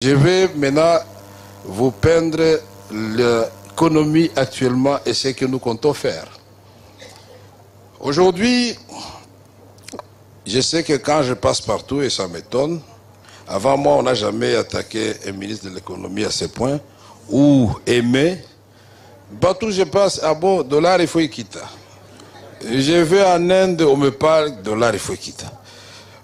Je vais maintenant vous peindre l'économie actuellement et ce que nous comptons faire. Aujourd'hui, je sais que quand je passe partout, et ça m'étonne, avant moi, on n'a jamais attaqué un ministre de l'économie à ce point, ou aimé. Partout je passe, ah bon, dollar, il faut y quitter. Je vais en Inde, on me parle, dollar, il faut y quitter.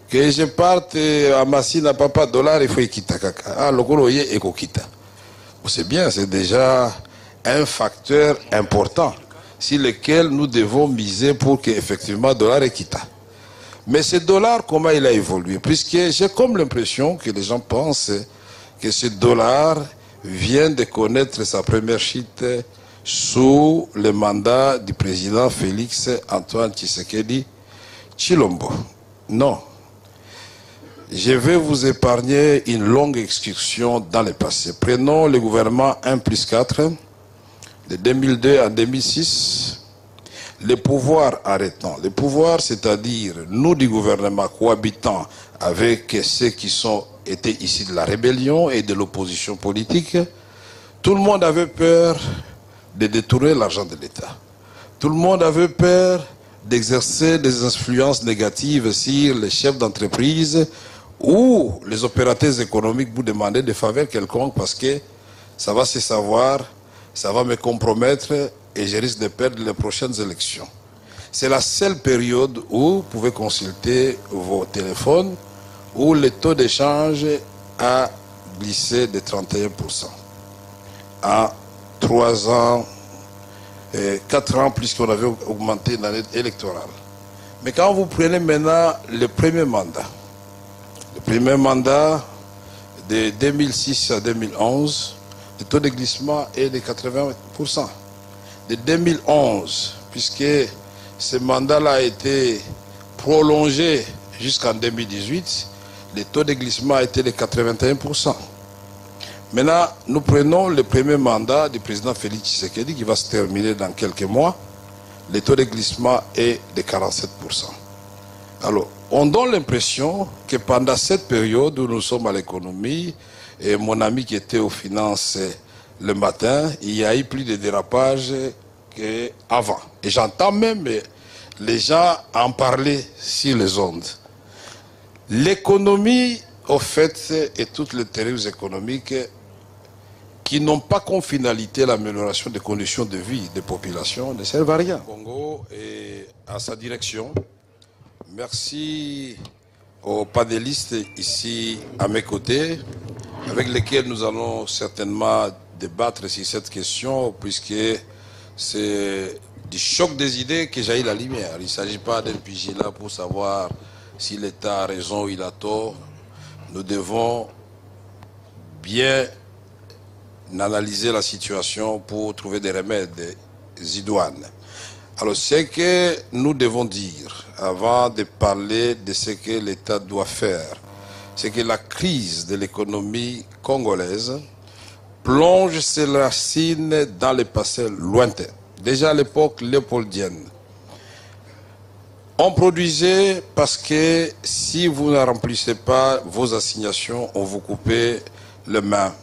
Que je parte à Massina, papa, dollar, il faut y quitter. Ah, le coloyer est quitter. C'est bien, c'est déjà un facteur important sur lequel nous devons miser pour qu'effectivement, dollar est quitte. Mais ce dollar, comment il a évolué? Puisque j'ai comme l'impression que les gens pensent que ce dollar vient de connaître sa première chute sous le mandat du président Félix Antoine Tshisekedi Tshilombo. Non. Je vais vous épargner une longue excursion dans le passé. Prenons le gouvernement 1+4 de 2002 à 2006. Le pouvoir arrêtant. Le pouvoir, c'est-à-dire nous du gouvernement cohabitant avec ceux qui étaient ici de la rébellion et de l'opposition politique, tout le monde avait peur de détourner l'argent de l'État. Tout le monde avait peur d'exercer des influences négatives sur les chefs d'entreprise ou les opérateurs économiques vous demander des faveurs quelconques parce que ça va se savoir, ça va me compromettre et je risque de perdre les prochaines élections. C'est la seule période où vous pouvez consulter vos téléphones où le taux d'échange a glissé de 31%. En 3 ans, 4 ans plus qu'on avait augmenté l'année électorale. Mais quand vous prenez maintenant le premier mandat de 2006 à 2011, le taux de glissement est de 80%. De 2011, puisque ce mandat-là a été prolongé jusqu'en 2018, le taux de glissement a été de 81%. Maintenant, nous prenons le premier mandat du président Félix Tshisekedi qui va se terminer dans quelques mois. Le taux de glissement est de 47%. Alors, on donne l'impression que pendant cette période où nous sommes à l'économie, et mon ami qui était aux finances le matin, il y a eu plus de dérapage qu'avant. Et j'entends même les gens en parler sur les ondes. L'économie, au fait, et toutes les théories économiques qui n'ont pas comme finalité l'amélioration des conditions de vie des populations ne servent à rien. Congo est à sa direction. Merci aux panélistes ici à mes côtés, avec lesquels nous allons certainement débattre sur cette question, puisque c'est du choc des idées que jaillit la lumière. Il ne s'agit pas d'un vigilant pour savoir si l'État a raison ou il a tort. Nous devons bien analyser la situation pour trouver des remèdes idoines. Alors, ce que nous devons dire, avant de parler de ce que l'État doit faire, c'est que la crise de l'économie congolaise plonge ses racines dans le passé lointain. Déjà à l'époque léopoldienne, on produisait parce que si vous ne remplissez pas vos assignations, on vous coupait les mains.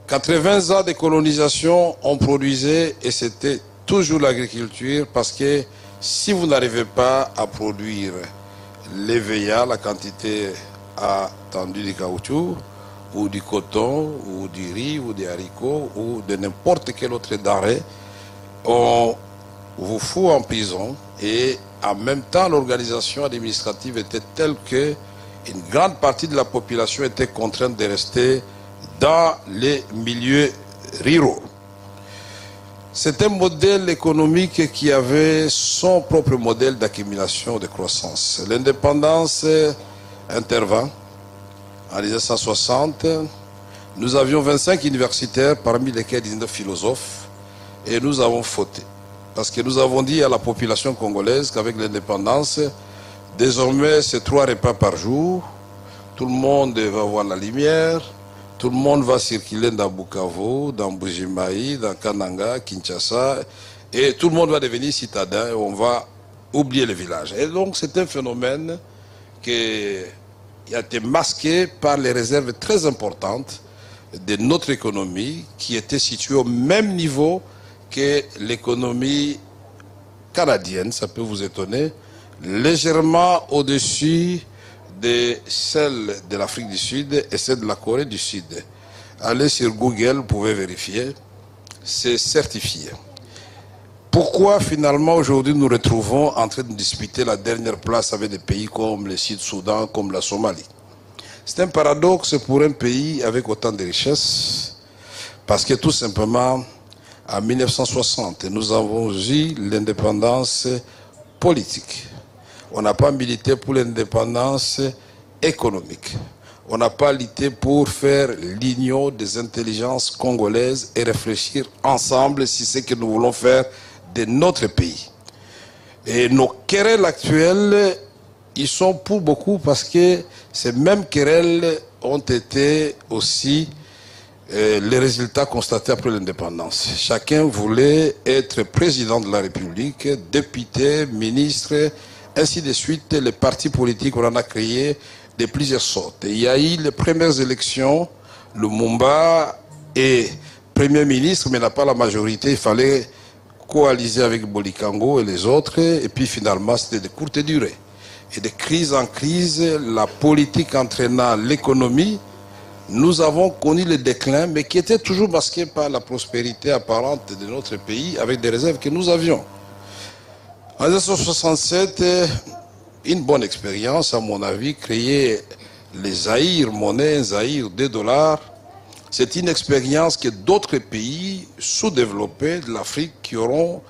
80 ans de colonisation, on produisait et c'était toujours l'agriculture parce que si vous n'arrivez pas à produire l'EVA, la quantité attendue du caoutchouc, ou du coton, ou du riz, ou des haricots, ou de n'importe quel autre denrée, on vous fout en prison et en même temps l'organisation administrative était telle que une grande partie de la population était contrainte de rester dans les milieux ruraux. C'est un modèle économique qui avait son propre modèle d'accumulation de croissance. L'indépendance intervint en 1960. Nous avions 25 universitaires, parmi lesquels 19 philosophes, et nous avons fauté. Parce que nous avons dit à la population congolaise qu'avec l'indépendance, désormais c'est 3 repas par jour, tout le monde va voir la lumière, tout le monde va circuler dans Bukavu, dans Bujimaï, dans Kananga, Kinshasa, et tout le monde va devenir citadin et on va oublier le village. Et donc c'est un phénomène que a été masqué par les réserves très importantes de notre économie qui était située au même niveau que l'économie canadienne, ça peut vous étonner, légèrement au-dessus de celle de l'Afrique du Sud et celle de la Corée du Sud. Allez sur Google, vous pouvez vérifier, c'est certifié. Pourquoi finalement aujourd'hui nous retrouvons en train de disputer la dernière place avec des pays comme le Sud-Soudan, comme la Somalie? C'est un paradoxe pour un pays avec autant de richesses, parce que tout simplement, en 1960, nous avons eu l'indépendance politique. On n'a pas milité pour l'indépendance économique. On n'a pas lutté pour faire l'union des intelligences congolaises et réfléchir ensemble si c'est ce que nous voulons faire de notre pays. Et nos querelles actuelles, ils sont pour beaucoup parce que ces mêmes querelles ont été aussi les résultats constatés après l'indépendance. Chacun voulait être président de la République, député, ministre, ainsi de suite. Les partis politiques, on en a créé de plusieurs sortes. Il y a eu les premières élections, Lumumba est Premier ministre, mais n'a pas la majorité. Il fallait coaliser avec Bolikango et les autres. Et puis finalement, c'était de courte durée. Et de crise en crise, la politique entraînant l'économie, nous avons connu le déclin, mais qui était toujours masqué par la prospérité apparente de notre pays, avec des réserves que nous avions. En 1967, une bonne expérience, à mon avis, créer les Zaïre monnaie, Zaïre 2 $. C'est une expérience que d'autres pays sous-développés de l'Afrique qui auront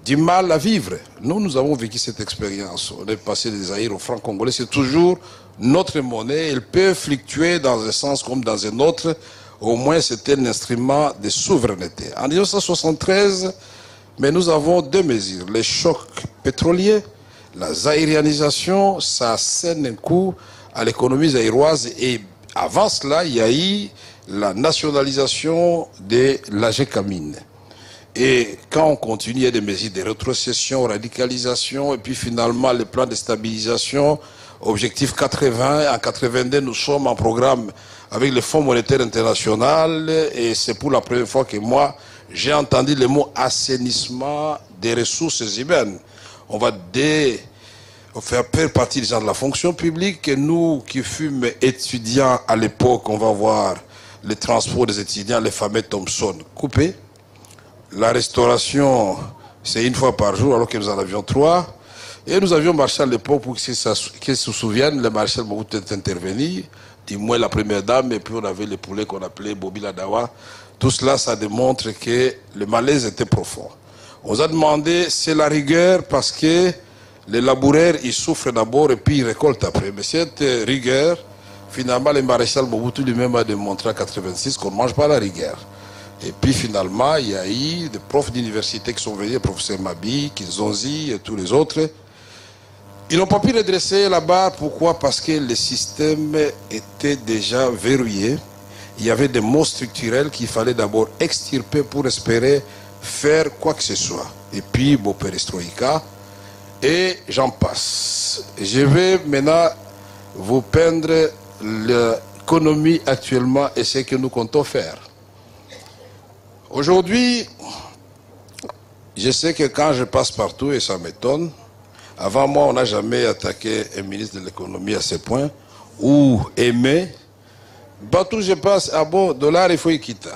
du mal à vivre. Nous avons vécu cette expérience. On est passé des Zaïre au franc congolais. C'est toujours notre monnaie. Elle peut fluctuer dans un sens comme dans un autre. Au moins, c'était un instrument de souveraineté. En 1973, mais nous avons deux mesures. Les chocs pétroliers, la zaïrianisation, ça assène un coup à l'économie zaïroise. Et avant cela, il y a eu la nationalisation de l'AGECAMINE. Et quand on continue, il y a des mesures de rétrocession, radicalisation, et puis finalement les plans de stabilisation, objectif 80. En 82, nous sommes en programme avec le Fonds monétaire international, et c'est pour la première fois que moi, j'ai entendu le mot assainissement des ressources humaines. On va faire partie des gens de la fonction publique, et nous qui fûmes étudiants à l'époque, on va voir les transports des étudiants, les fameux Thomson coupés. La restauration, c'est une fois par jour, alors que nous en avions 3. Et nous avions marché à l'époque, pour qu'ils se souviennent, le maréchal Mobutu est intervenu, du moins la première dame, et puis on avait les poulets qu'on appelait Bobi Ladawa. Tout cela, ça démontre que le malaise était profond. On nous a demandé, c'est la rigueur, parce que les laboureurs, ils souffrent d'abord et puis ils récoltent après. Mais cette rigueur, finalement, le maréchal Mobutu lui-même a démontré en 86 qu'on ne mange pas la rigueur. Et puis finalement, il y a eu des profs d'université qui sont venus, le professeur Mabi, Kinzonzi et tous les autres. Ils n'ont pas pu redresser la barre. Pourquoi? Parce que le système était déjà verrouillé. Il y avait des maux structurels qu'il fallait d'abord extirper pour espérer faire quoi que ce soit. Et puis, bon, perestroïka, et j'en passe. Je vais maintenant vous peindre l'économie actuellement et ce que nous comptons faire. Aujourd'hui, je sais que quand je passe partout, et ça m'étonne, avant moi, on n'a jamais attaqué un ministre de l'économie à ce point, ou aimé. Partout je passe, ah bon, dollar, il faut y quitter.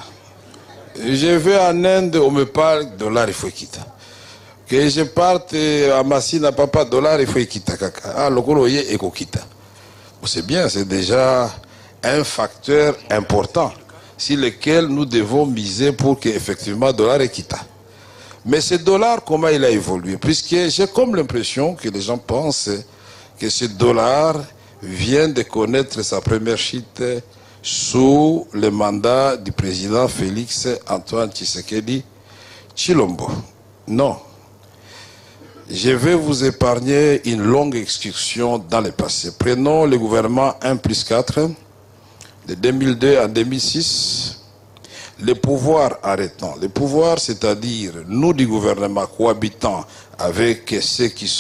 Je vais en Inde, on me parle, dollar, il faut y quitter. Que je parte à Massina, papa, dollar, il faut y quitter. Ah, le gros, il faut quitter. C'est bien, c'est déjà un facteur important sur lequel nous devons miser pour qu'effectivement le dollar est quitté. Mais ce dollar, comment il a évolué? Puisque j'ai comme l'impression que les gens pensent que ce dollar vient de connaître sa première chute sous le mandat du président Félix Antoine Tshisekedi Tshilombo. Non. Je vais vous épargner une longue excursion dans le passé. Prenons le gouvernement 1+4 de 2002 à 2006. Les pouvoirs arrêtant. Les pouvoirs, c'est-à-dire nous du gouvernement cohabitant avec ceux qui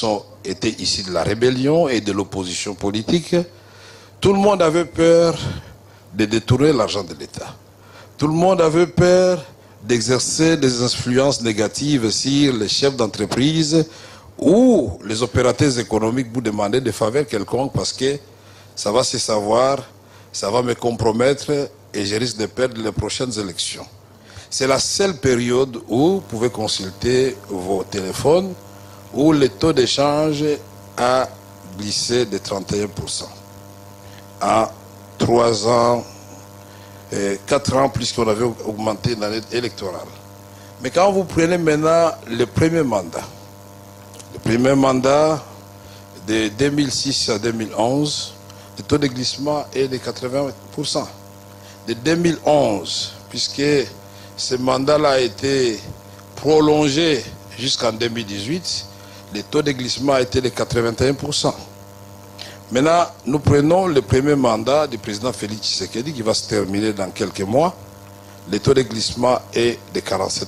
étaient ici de la rébellion et de l'opposition politique, Tout le monde avait peur de détourner l'argent de l'État. Tout le monde avait peur d'exercer des influences négatives sur les chefs d'entreprise ou les opérateurs économiques vous demander des faveurs quelconques parce que ça va se savoir, ça va me compromettre et je risque de perdre les prochaines élections. C'est la seule période où vous pouvez consulter vos téléphones où le taux d'échange a glissé de 31%. En 3 ans, 4 ans plus qu'on avait augmenté l'année électorale. Mais quand vous prenez maintenant le premier mandat de 2006 à 2011, le taux de glissement est de 80%. De 2011, puisque ce mandat-là a été prolongé jusqu'en 2018, le taux de glissement a été de 81%. Maintenant, nous prenons le premier mandat du président Félix Tshisekedi qui va se terminer dans quelques mois. Le taux de glissement est de 47%.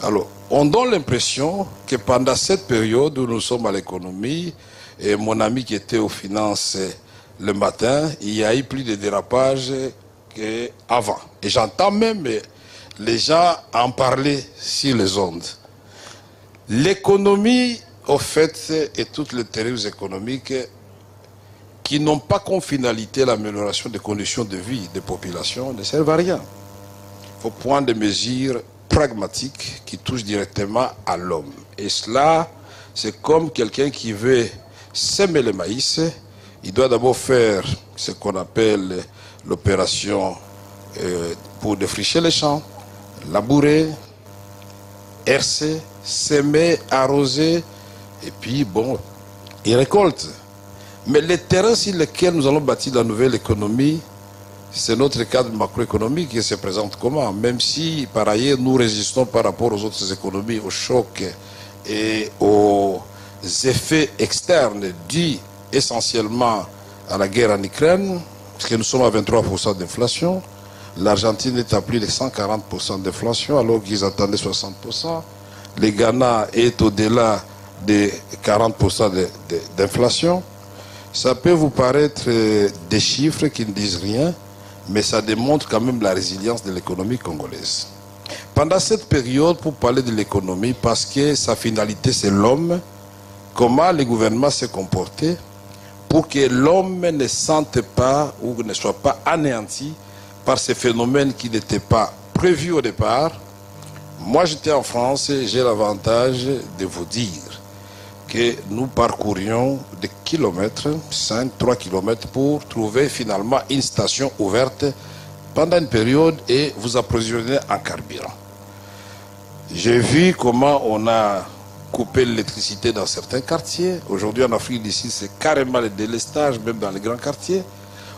Alors, on donne l'impression que pendant cette période où nous sommes à l'économie, et mon ami qui était aux finances le matin, il y a eu plus de dérapage qu'avant. Et j'entends même les gens en parler sur les ondes. L'économie, au fait, et toutes les théories économiques qui n'ont pas comme finalité l'amélioration des conditions de vie des populations ne servent à rien. Il faut prendre des mesures pragmatiques qui touchent directement à l'homme. Et cela, c'est comme quelqu'un qui veut semer le maïs. Il doit d'abord faire ce qu'on appelle l'opération pour défricher les champs, labourer, hercer, semer, arroser, et puis, bon, il récolte. Mais les terrains sur lesquels nous allons bâtir la nouvelle économie, c'est notre cadre macroéconomique qui se présente comment? Même si, par ailleurs, nous résistons par rapport aux autres économies, aux chocs et aux effets externes dus essentiellement à la guerre en Ukraine, parce que nous sommes à 23% d'inflation. L'Argentine est à plus de 140% d'inflation, alors qu'ils attendaient 60%. Le Ghana est au-delà de 40% d'inflation. Ça peut vous paraître des chiffres qui ne disent rien, mais ça démontre quand même la résilience de l'économie congolaise. Pendant cette période, pour parler de l'économie, parce que sa finalité c'est l'homme, comment le gouvernement s'est comporté pour que l'homme ne sente pas ou ne soit pas anéanti par ces phénomènes qui n'étaient pas prévus au départ. Moi j'étais en France et j'ai l'avantage de vous dire que nous parcourions des kilomètres, 3 kilomètres pour trouver finalement une station ouverte pendant une période et vous approvisionner en carburant. J'ai vu comment on a coupé l'électricité dans certains quartiers. Aujourd'hui en Afrique d'ici c'est carrément le délestage, même dans les grands quartiers.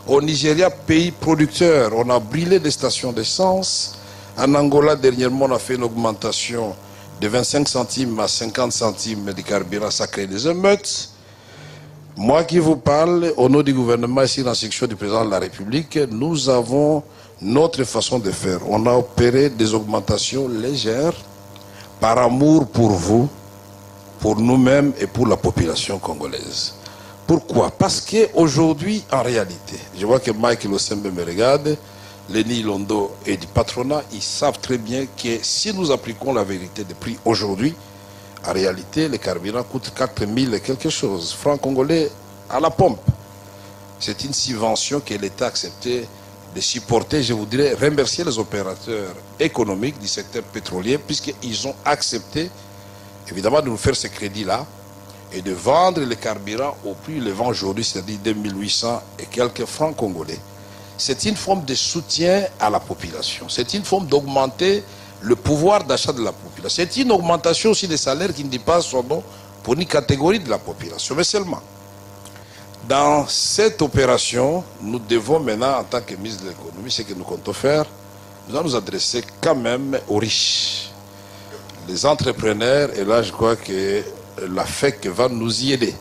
Au Nigeria, pays producteur, on a brûlé des stations d'essence. En Angola, dernièrement, on a fait une augmentation de 25 centimes à 50 centimes de carburant, ça crée des émeutes. Moi qui vous parle, au nom du gouvernement, ici dans la section du président de la République, nous avons notre façon de faire. On a opéré des augmentations légères par amour pour vous, pour nous-mêmes et pour la population congolaise. Pourquoi? Parce qu'aujourd'hui, en réalité, je vois que Mike Losembe me regarde, Lenny Londo et du patronat, ils savent très bien que si nous appliquons la vérité des prix aujourd'hui, en réalité, le carburant coûte 4 000 et quelque chose, francs congolais à la pompe. C'est une subvention que l'État a accepté de supporter. Je voudrais remercier les opérateurs économiques du secteur pétrolier, puisqu'ils ont accepté, évidemment, de nous faire ce crédit-là et de vendre le carburant au prix le vend aujourd'hui, c'est-à-dire 2800 et quelques francs congolais. C'est une forme de soutien à la population. C'est une forme d'augmenter le pouvoir d'achat de la population. C'est une augmentation aussi des salaires qui ne dit pas son nom pour une catégorie de la population. Mais seulement, dans cette opération, nous devons maintenant, en tant que ministre de l'économie, ce que nous comptons faire, nous allons nous adresser quand même aux riches. Les entrepreneurs, et là je crois que la FEC va nous y aider.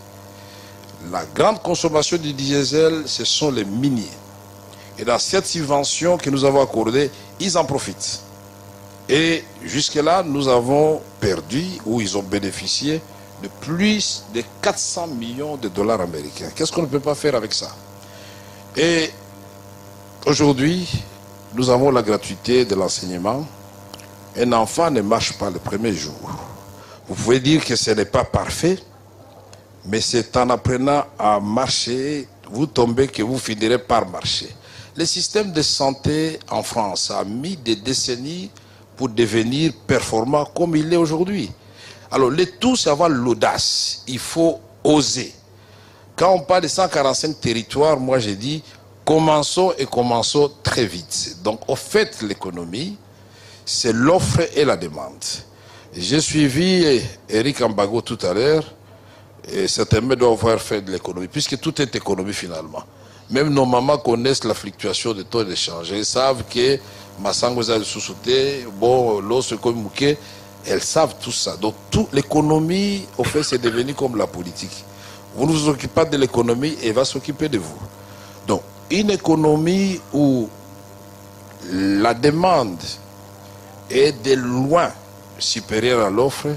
La grande consommation du diesel, ce sont les miniers. Et dans cette subvention que nous avons accordée, ils en profitent. Et jusque-là, nous avons perdu, ou ils ont bénéficié, de plus de 400 millions de dollars américains. Qu'est-ce qu'on ne peut pas faire avec ça? Et aujourd'hui, nous avons la gratuité de l'enseignement. Un enfant ne marche pas le premier jour. Vous pouvez dire que ce n'est pas parfait, mais c'est en apprenant à marcher, vous tombez que vous finirez par marcher. Le système de santé en France a mis des décennies pour devenir performant comme il est aujourd'hui. Alors, le tout, c'est avoir l'audace. Il faut oser. Quand on parle de 145 territoires, moi j'ai dit, commençons et commençons très vite. Donc, au fait, l'économie, c'est l'offre et la demande. J'ai suivi Eric Ambago tout à l'heure, et certainement doivent avoir fait de l'économie, puisque tout est économie finalement. Même nos mamans connaissent la fluctuation des taux d'échange. Elles savent que Massango a sous-sauté, bon, l'os comme Mouké, elles savent tout ça. Donc, toute l'économie, au fait, c'est devenu comme la politique. Vous ne vous occupez pas de l'économie et elle va s'occuper de vous. Donc, une économie où la demande est de loin supérieure à l'offre,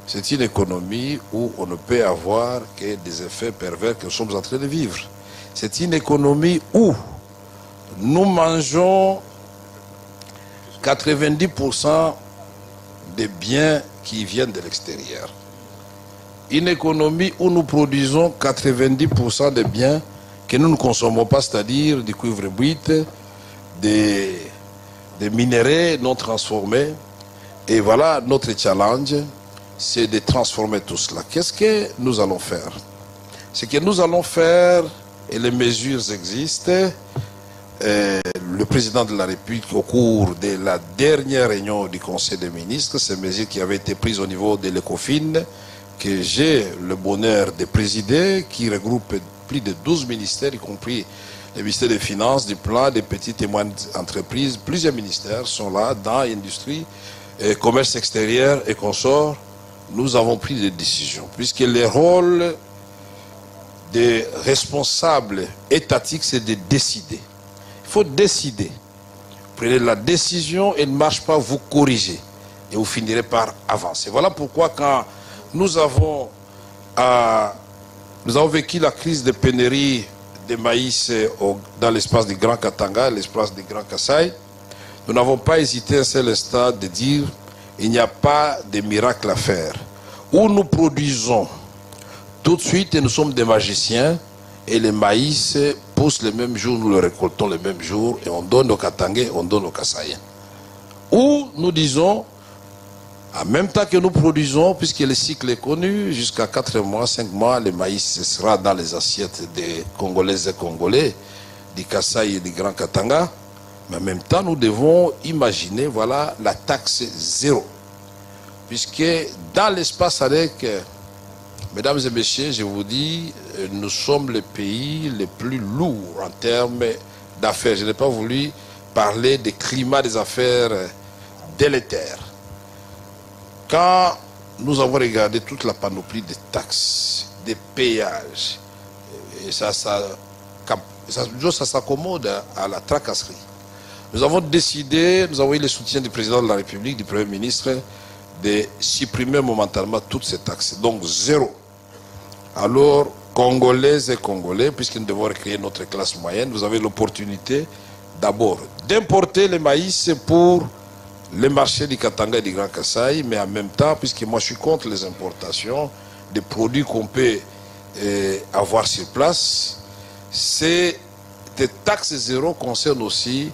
c'est une économie où on ne peut avoir que des effets pervers que nous sommes en train de vivre. C'est une économie où nous mangeons 90% des biens qui viennent de l'extérieur. Une économie où nous produisons 90% des biens que nous ne consommons pas, c'est-à-dire du cuivre brut, des minéraux non transformés. Et voilà notre challenge, c'est de transformer tout cela. Qu'est-ce que nous allons faire? Ce que nous allons faire, et les mesures existent, le président de la République, au cours de la dernière réunion du Conseil des ministres, ces mesures qui avaient été prises au niveau de l'ECOFIN, que j'ai le bonheur de présider, qui regroupe plus de 12 ministères, y compris le ministère des Finances, du Plan, des petites et moyennes entreprises. Plusieurs ministères sont là, dans l'industrie, commerce extérieur et consorts. Nous avons pris des décisions, puisque le rôle des responsables étatiques, c'est de décider. Il faut décider. Prenez la décision et ne marche pas, vous corrigez. Et vous finirez par avancer. Voilà pourquoi quand nous avons vécu la crise de pénurie de maïs dans l'espace du Grand Katanga, l'espace du Grand Kasaï, nous n'avons pas hésité un seul instant de dire il n'y a pas de miracle à faire. Où nous produisons tout de suite et nous sommes des magiciens et le maïs pousse le même jour, nous le récoltons le même jour et on donne aux Katangais, on donne aux Kasaïens. Ou nous disons, en même temps que nous produisons, puisque le cycle est connu, jusqu'à 4 mois, 5 mois, le maïs sera dans les assiettes des Congolaises et Congolais, du Kasaï et du Grand Katanga. Mais en même temps, nous devons imaginer, voilà, la taxe zéro. Puisque dans l'espace avec, mesdames et messieurs, je vous dis, nous sommes le pays le plus lourd en termes d'affaires. Je n'ai pas voulu parler du climat des affaires délétères. Quand nous avons regardé toute la panoplie des taxes, des péages, et ça s'accommode à la tracasserie. Nous avons décidé, nous avons eu le soutien du président de la République, du Premier ministre, de supprimer momentanément toutes ces taxes. Donc zéro. Alors, Congolaises et Congolais, puisque nous devons recréer notre classe moyenne, vous avez l'opportunité d'abord d'importer le maïs pour le marché du Katanga et du Grand Kasaï, mais en même temps, puisque moi je suis contre les importations des produits qu'on peut avoir sur place, ces taxes zéro concernent aussi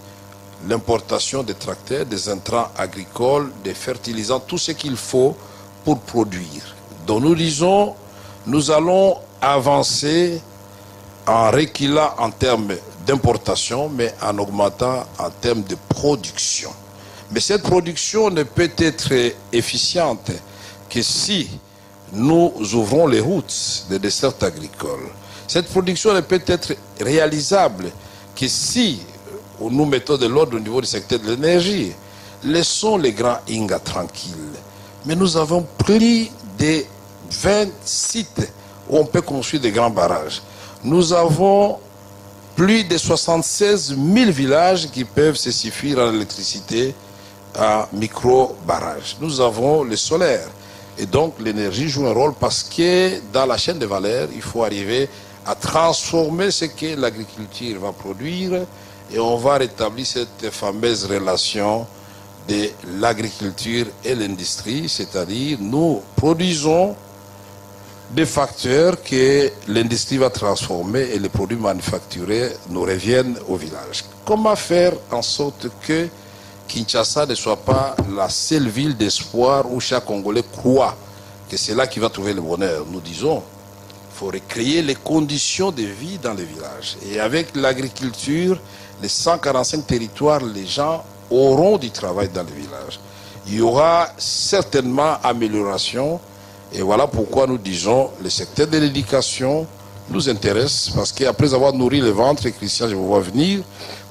l'importation des tracteurs, des intrants agricoles, des fertilisants, tout ce qu'il faut pour produire. Donc nous disons, nous allons avancer en reculant en termes d'importation, mais en augmentant en termes de production. Mais cette production ne peut être efficiente que si nous ouvrons les routes des dessertes agricoles. Cette production ne peut être réalisable que si nous mettons de l'ordre au niveau du secteur de l'énergie. Laissons les grands Inga tranquilles. Mais nous avons pris des 20 sites où on peut construire des grands barrages. Nous avons plus de 76 000 villages qui peuvent se suffire en électricité à micro-barrages. Nous avons le solaire. Et donc l'énergie joue un rôle parce que dans la chaîne de valeur, il faut arriver à transformer ce que l'agriculture va produire et on va rétablir cette fameuse relation de l'agriculture et l'industrie, c'est-à-dire nous produisons des facteurs que l'industrie va transformer et les produits manufacturés nous reviennent au village. Comment faire en sorte que Kinshasa ne soit pas la seule ville d'espoir où chaque Congolais croit que c'est là qu'il va trouver le bonheur? Nous disons, il faut recréer les conditions de vie dans les villages. Et avec l'agriculture, les 145 territoires, les gens auront du travail dans les villages. Il y aura certainement amélioration. Et voilà pourquoi nous disons, le secteur de l'éducation nous intéresse, parce qu'après avoir nourri le ventre, et Christian, je vous vois venir,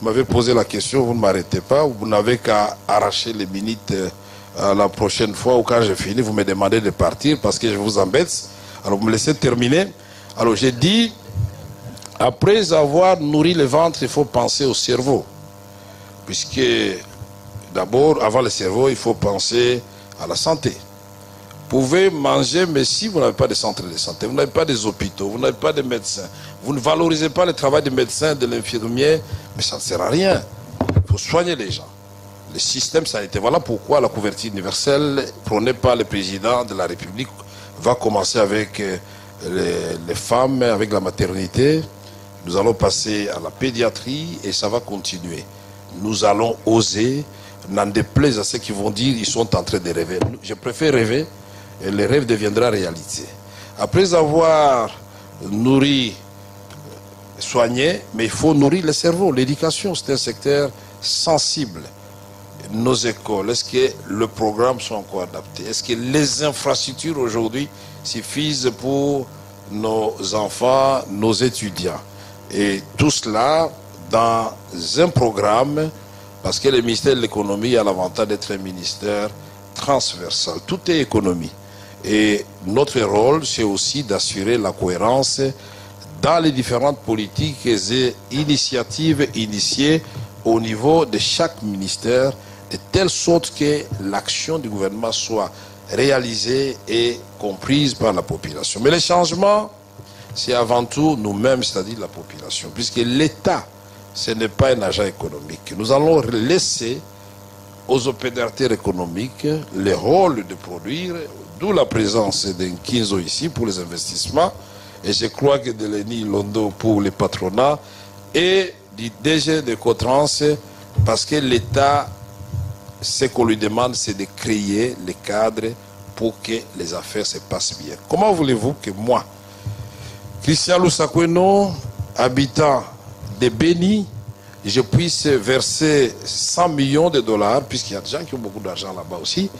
vous m'avez posé la question, vous ne m'arrêtez pas, vous n'avez qu'à arracher les minutes la prochaine fois, ou quand j'ai fini, vous me demandez de partir, parce que je vous embête. Alors vous me laissez terminer. Alors j'ai dit, après avoir nourri le ventre, il faut penser au cerveau. Puisque d'abord, avant le cerveau, il faut penser à la santé. Vous pouvez manger, mais si vous n'avez pas de centre de santé, vous n'avez pas des hôpitaux, vous n'avez pas de médecins, vous ne valorisez pas le travail des médecins, de l'infirmier, mais ça ne sert à rien. Il faut soigner les gens. Le système sanitaire, voilà pourquoi la couverture universelle, prônée par le président de la République, va commencer avec les femmes, avec la maternité. Nous allons passer à la pédiatrie et ça va continuer. Nous allons oser, n'en déplaise à ceux qui vont dire qu'ils sont en train de rêver. Je préfère rêver et le rêve deviendra réalité. Après avoir nourri, soigné, mais il faut nourrir le cerveau. L'éducation, c'est un secteur sensible. Nos écoles, est-ce que le programme sont encore adaptés? Est-ce que les infrastructures aujourd'hui suffisent pour nos enfants, nos étudiants? Et tout cela dans un programme, parce que le ministère de l'économie a l'avantage d'être un ministère transversal. Tout est économie. Et notre rôle, c'est aussi d'assurer la cohérence dans les différentes politiques et initiatives initiées au niveau de chaque ministère, de telle sorte que l'action du gouvernement soit réalisée et comprise par la population. Mais le changement, c'est avant tout nous-mêmes, c'est-à-dire la population, puisque l'État, ce n'est pas un agent économique. Nous allons laisser aux opérateurs économiques le rôle de produire, d'où la présence d'Nkinzo ici pour les investissements, et je crois que de Delény Londo pour les patronats, et du DG de Cotrans, parce que l'État, ce qu'on lui demande, c'est de créer les cadres pour que les affaires se passent bien. Comment voulez-vous que moi, Christian Lusakweno, habitant de Béni, je puisse verser 100 millions de dollars, puisqu'il y a des gens qui ont beaucoup d'argent là-bas aussi,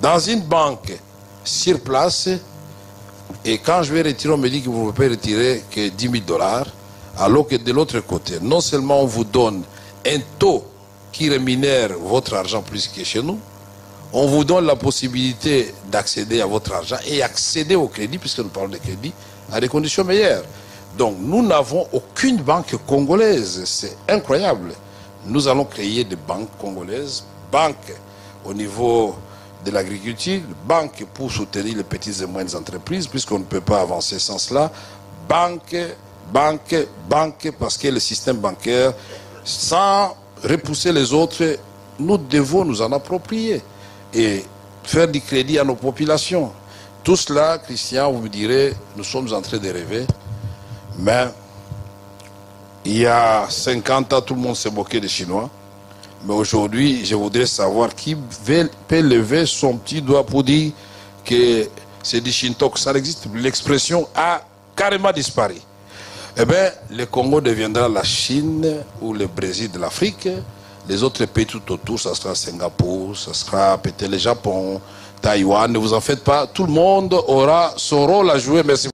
dans une banque sur place, et quand je vais retirer, on me dit que vous ne pouvez retirer que 10 000 dollars, alors que de l'autre côté, non seulement on vous donne un taux qui rémunère votre argent plus que chez nous, on vous donne la possibilité d'accéder à votre argent et accéder au crédit, puisque nous parlons de crédit, à des conditions meilleures. Donc nous n'avons aucune banque congolaise, c'est incroyable. Nous allons créer des banques congolaises, banques au niveau de l'agriculture, banques pour soutenir les petites et moyennes entreprises, puisqu'on ne peut pas avancer sans cela, banque, parce que le système bancaire, sans repousser les autres, nous devons nous en approprier et faire du crédit à nos populations. Tout cela, Christian, vous me direz, nous sommes en train de rêver, mais il y a 50 ans, tout le monde s'est moqué des Chinois. Mais aujourd'hui, je voudrais savoir qui peut lever son petit doigt pour dire que c'est du Shinto, que ça n'existe plus. L'expression a carrément disparu. Eh bien, le Congo deviendra la Chine ou le Brésil de l'Afrique. Les autres pays tout autour, ça sera Singapour, ça sera peut-être le Japon, Taïwan. Ne vous en faites pas, tout le monde aura son rôle à jouer. Merci.